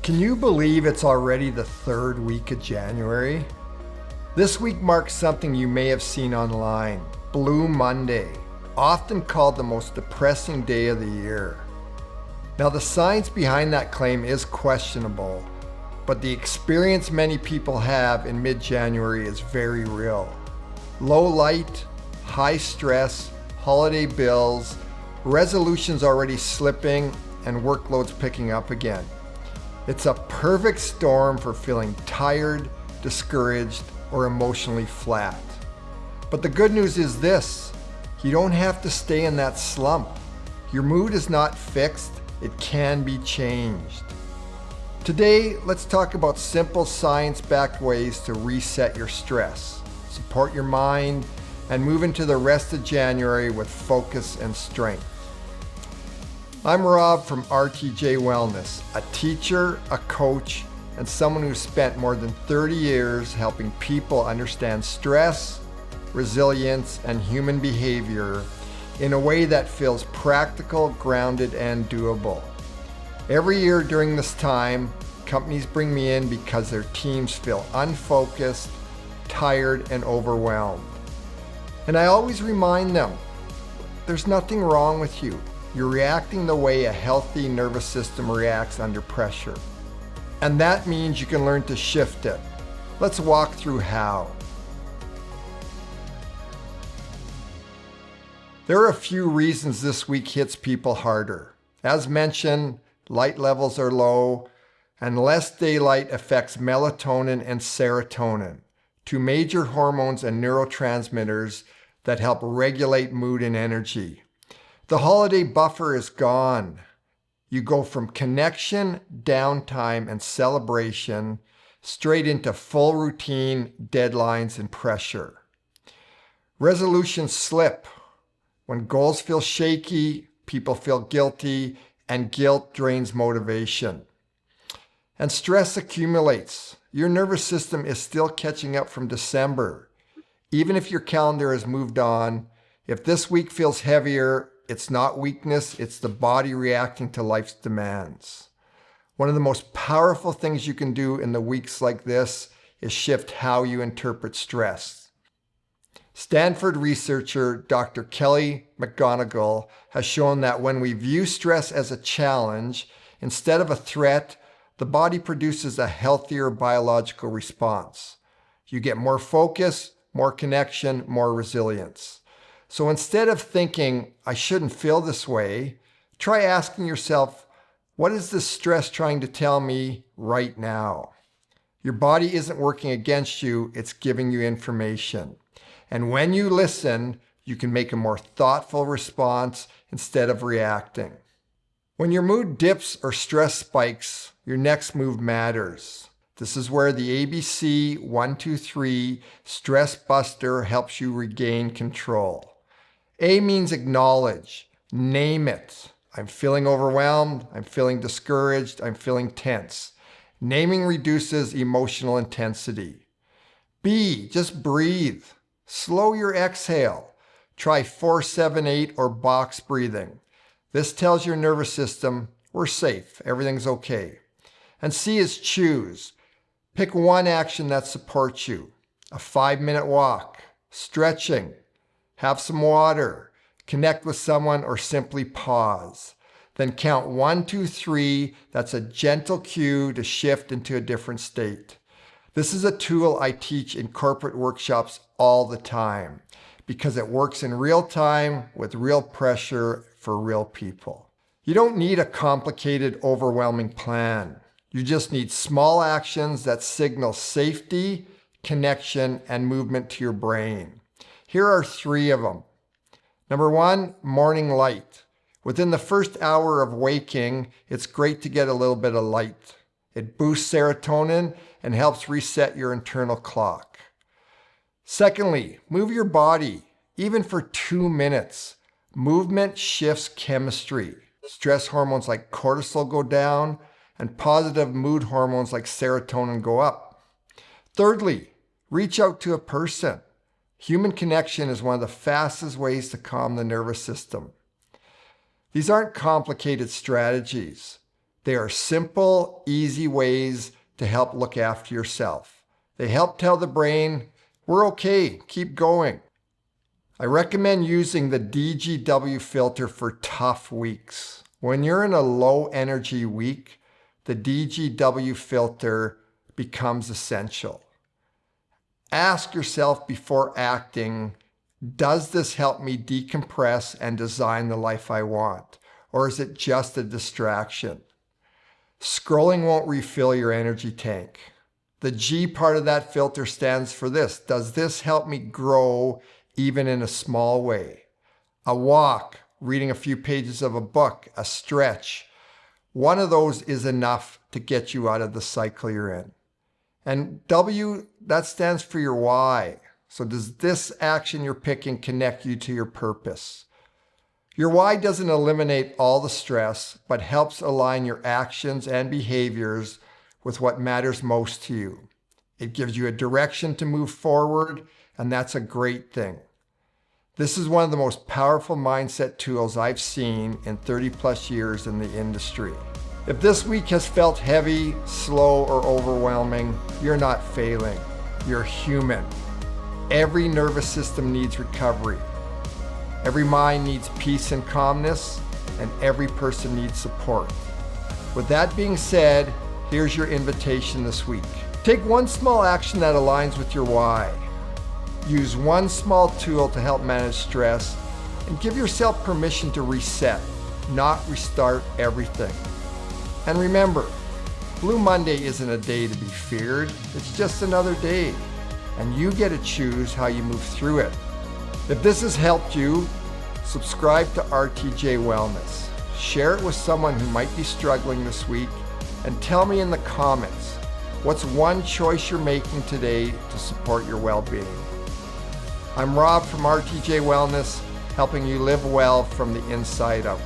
Can you believe it's already the third week of January? This week marks something you may have seen online, Blue Monday, often called the most depressing day of the year. Now the science behind that claim is questionable, but the experience many people have in mid-January is very real. Low light, high stress, holiday bills, resolutions already slipping, and workloads picking up again. It's a perfect storm for feeling tired, discouraged, or emotionally flat. But the good news is this: you don't have to stay in that slump. Your mood is not fixed, it can be changed. Today, let's talk about simple science-backed ways to reset your stress, support your mind, and move into the rest of January with focus and strength. I'm Rob from RTJ Wellness, a teacher, a coach, and someone who's spent more than 30 years helping people understand stress, resilience, and human behavior in a way that feels practical, grounded, and doable. Every year during this time, companies bring me in because their teams feel unfocused, tired, and overwhelmed. And I always remind them, there's nothing wrong with you. You're reacting the way a healthy nervous system reacts under pressure. And that means you can learn to shift it. Let's walk through how. There are a few reasons this week hits people harder. As mentioned, light levels are low, and less daylight affects melatonin and serotonin, two major hormones and neurotransmitters that help regulate mood and energy. The holiday buffer is gone. You go from connection, downtime, and celebration straight into full routine, deadlines, and pressure. Resolutions slip. When goals feel shaky, people feel guilty, and guilt drains motivation. And stress accumulates. Your nervous system is still catching up from December. Even if your calendar has moved on, if this week feels heavier, it's not weakness, it's the body reacting to life's demands. One of the most powerful things you can do in the weeks like this is shift how you interpret stress. Stanford researcher Dr. Kelly McGonigal has shown that when we view stress as a challenge instead of a threat, the body produces a healthier biological response. You get more focus, more connection, more resilience. So instead of thinking, I shouldn't feel this way, try asking yourself, what is this stress trying to tell me right now? Your body isn't working against you, it's giving you information. And when you listen, you can make a more thoughtful response instead of reacting. When your mood dips or stress spikes, your next move matters. This is where the ABC 123 Stress Buster helps you regain control. A means acknowledge, name it. I'm feeling overwhelmed, I'm feeling discouraged, I'm feeling tense. Naming reduces emotional intensity. B, just breathe. Slow your exhale. Try 4-7-8 or box breathing. This tells your nervous system, we're safe, everything's okay. And C is choose. Pick one action that supports you. A 5-minute walk, stretching, have some water, connect with someone, or simply pause. Then count 1, 2, 3. That's a gentle cue to shift into a different state. This is a tool I teach in corporate workshops all the time because it works in real time with real pressure for real people. You don't need a complicated, overwhelming plan. You just need small actions that signal safety, connection, and movement to your brain. Here are 3 of them. Number 1, morning light. Within the first hour of waking, it's great to get a little bit of light. It boosts serotonin and helps reset your internal clock. Secondly, move your body, even for 2 minutes. Movement shifts chemistry. Stress hormones like cortisol go down, and positive mood hormones like serotonin go up. Thirdly, reach out to a person. Human connection is one of the fastest ways to calm the nervous system. These aren't complicated strategies. They are simple, easy ways to help look after yourself. They help tell the brain, we're okay, keep going. I recommend using the DGW filter for tough weeks. When you're in a low energy week, the DGW filter becomes essential. Ask yourself before acting, does this help me decompress and design the life I want? Or is it just a distraction? Scrolling won't refill your energy tank. The G part of that filter stands for this. Does this help me grow even in a small way? A walk, reading a few pages of a book, a stretch. One of those is enough to get you out of the cycle you're in. And W, that stands for your why. So does this action you're picking connect you to your purpose? Your why doesn't eliminate all the stress, but helps align your actions and behaviors with what matters most to you. It gives you a direction to move forward, and that's a great thing. This is one of the most powerful mindset tools I've seen in 30 plus years in the industry. If this week has felt heavy, slow, or overwhelming, you're not failing. You're human. Every nervous system needs recovery. Every mind needs peace and calmness, and every person needs support. With that being said, here's your invitation this week. Take one small action that aligns with your why. Use one small tool to help manage stress, and give yourself permission to reset, not restart everything. And remember, Blue Monday isn't a day to be feared, it's just another day, and you get to choose how you move through it. If this has helped you, subscribe to RTJ Wellness. Share it with someone who might be struggling this week, and tell me in the comments, what's one choice you're making today to support your well-being? I'm Rob from RTJ Wellness, helping you live well from the inside out.